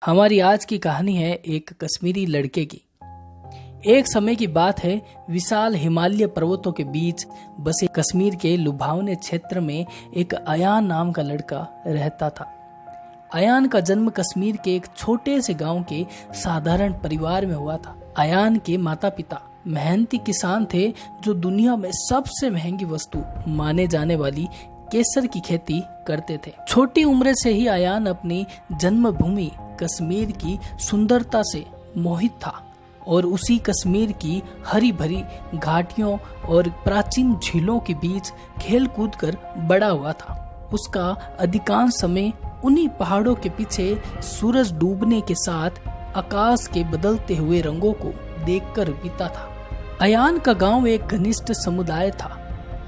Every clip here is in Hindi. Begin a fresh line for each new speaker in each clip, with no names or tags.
हमारी आज की कहानी है एक कश्मीरी लड़के की। एक समय की बात है, विशाल हिमालय पर्वतों के बीच बसे कश्मीर के लुभावने क्षेत्र में एक अयान नाम का लड़का रहता था। अयान का जन्म कश्मीर के एक छोटे से गांव के साधारण परिवार में हुआ था। अयान के माता पिता मेहनती किसान थे जो दुनिया में सबसे महंगी वस्तु माने जाने वाली केसर की खेती करते थे। छोटी उम्र से ही अयान अपनी जन्मभूमि कश्मीर की सुंदरता से मोहित था और उसी कश्मीर की हरी भरी घाटियों और प्राचीन झीलों के बीच खेल कूद कर बड़ा हुआ था। उसका अधिकांश समय उन्हीं पहाड़ों के पीछे सूरज डूबने के साथ आकाश के बदलते हुए रंगों को देखकर बीता था। अयान का गांव एक घनिष्ठ समुदाय था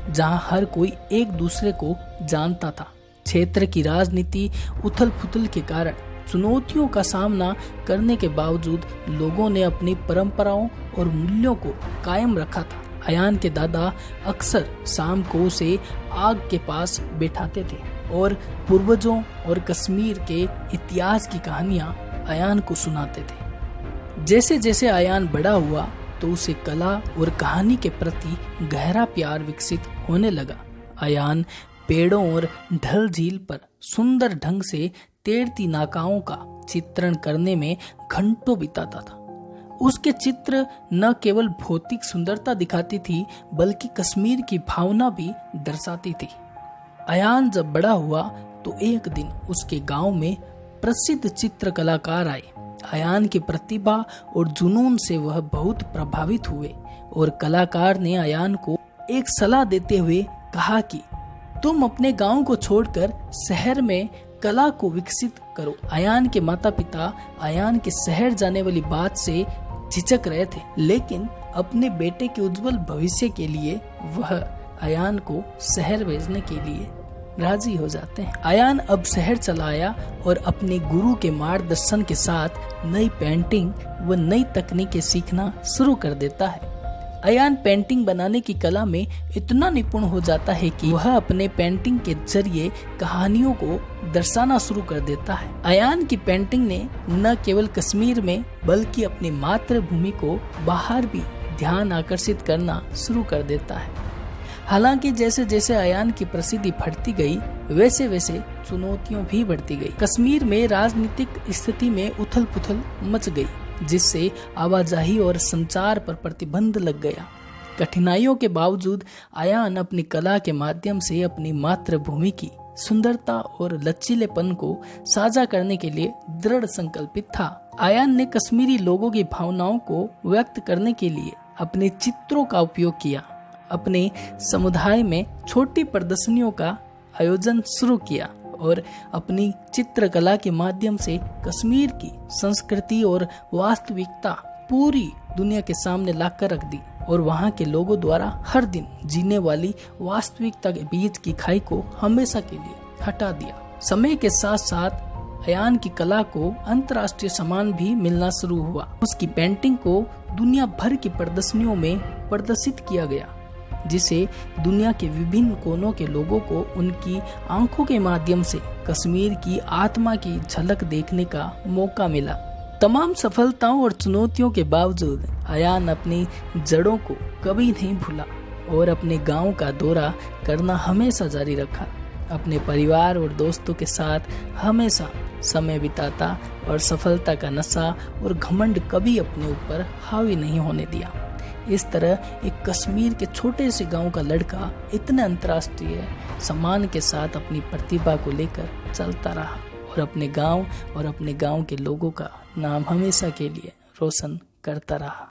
जहां हर कोई एक दूसरे को जानता था। क्षेत्र की राजनीति उथल पुथल के कारण चुनौतियों का सामना करने के बावजूद लोगों ने अपनी परंपराओं और मूल्यों को कायम रखा था। अयान के दादा अक्सर शाम को उसे आग के पास बैठाते थे और पूर्वजों और कश्मीर के इतिहास की कहानियां अयान को सुनाते थे। जैसे जैसे अयान बड़ा हुआ तो उसे कला और कहानी के प्रति गहरा प्यार विकसित होने लगा। अयान पेड़ों और ढल झील पर सुंदर ढंग से तैरती नाकाओं का चित्रण करने में घंटों बिताता था। उसके चित्र न केवल भौतिक सुंदरता दिखाती थी बल्कि कश्मीर की भावना भी दर्शाती थी। अयान जब बड़ा हुआ तो एक दिन उसके गांव में प्रसिद्ध चित्र कलाकार आए। अयान की प्रतिभा और जुनून से वह बहुत प्रभावित हुए और कलाकार ने अयान को एक सलाह देते हुए कहा कि तुम अपने गांव को छोड़कर शहर में कला को विकसित करो। अयान के माता पिता अयान के शहर जाने वाली बात से झिझक रहे थे, लेकिन अपने बेटे के उज्जवल भविष्य के लिए वह अयान को शहर भेजने के लिए राजी हो जाते हैं। अयान अब शहर चला आया और अपने गुरु के मार्गदर्शन के साथ नई पेंटिंग व नई तकनीकें सीखना शुरू कर देता है। अयान पेंटिंग बनाने की कला में इतना निपुण हो जाता है कि वह अपने पेंटिंग के जरिए कहानियों को दर्शाना शुरू कर देता है। अयान की पेंटिंग ने न केवल कश्मीर में बल्कि अपनी मातृभूमि को बाहर भी ध्यान आकर्षित करना शुरू कर देता है। हालांकि जैसे जैसे अयान की प्रसिद्धि बढ़ती गई वैसे वैसे चुनौतियां भी बढ़ती गई। कश्मीर में राजनीतिक स्थिति में उथल पुथल मच गई, जिससे आवाजाही और संचार पर प्रतिबंध लग गया। कठिनाइयों के बावजूद अयान अपनी कला के माध्यम से अपनी मातृभूमि की सुंदरता और लचीलेपन को साझा करने के लिए दृढ़ संकल्पित था। अयान ने कश्मीरी लोगों की भावनाओं को व्यक्त करने के लिए अपने चित्रों का उपयोग किया। अपने समुदाय में छोटी प्रदर्शनियों का आयोजन शुरू किया और अपनी चित्रकला के माध्यम से कश्मीर की संस्कृति और वास्तविकता पूरी दुनिया के सामने लाकर रख दी और वहां के लोगों द्वारा हर दिन जीने वाली वास्तविकता के बीच की खाई को हमेशा के लिए हटा दिया। समय के साथ साथ अयान की कला को अंतर्राष्ट्रीय सम्मान भी मिलना शुरू हुआ। उसकी पेंटिंग को दुनिया भर की प्रदर्शनियों में प्रदर्शित किया गया, जिसे दुनिया के विभिन्न कोनों के लोगों को उनकी आंखों के माध्यम से कश्मीर की आत्मा की झलक देखने का मौका मिला। तमाम सफलताओं और चुनौतियों के बावजूद अयान अपनी जड़ों को कभी नहीं भूला और अपने गांव का दौरा करना हमेशा जारी रखा। अपने परिवार और दोस्तों के साथ हमेशा समय बिताता और सफलता का नशा और घमंड कभी अपने ऊपर हावी नहीं होने दिया। इस तरह एक कश्मीर के छोटे से गांव का लड़का इतने अंतर्राष्ट्रीय सम्मान के साथ अपनी प्रतिभा को लेकर चलता रहा और अपने गांव और अपने गांव के लोगों का नाम हमेशा के लिए रोशन करता रहा।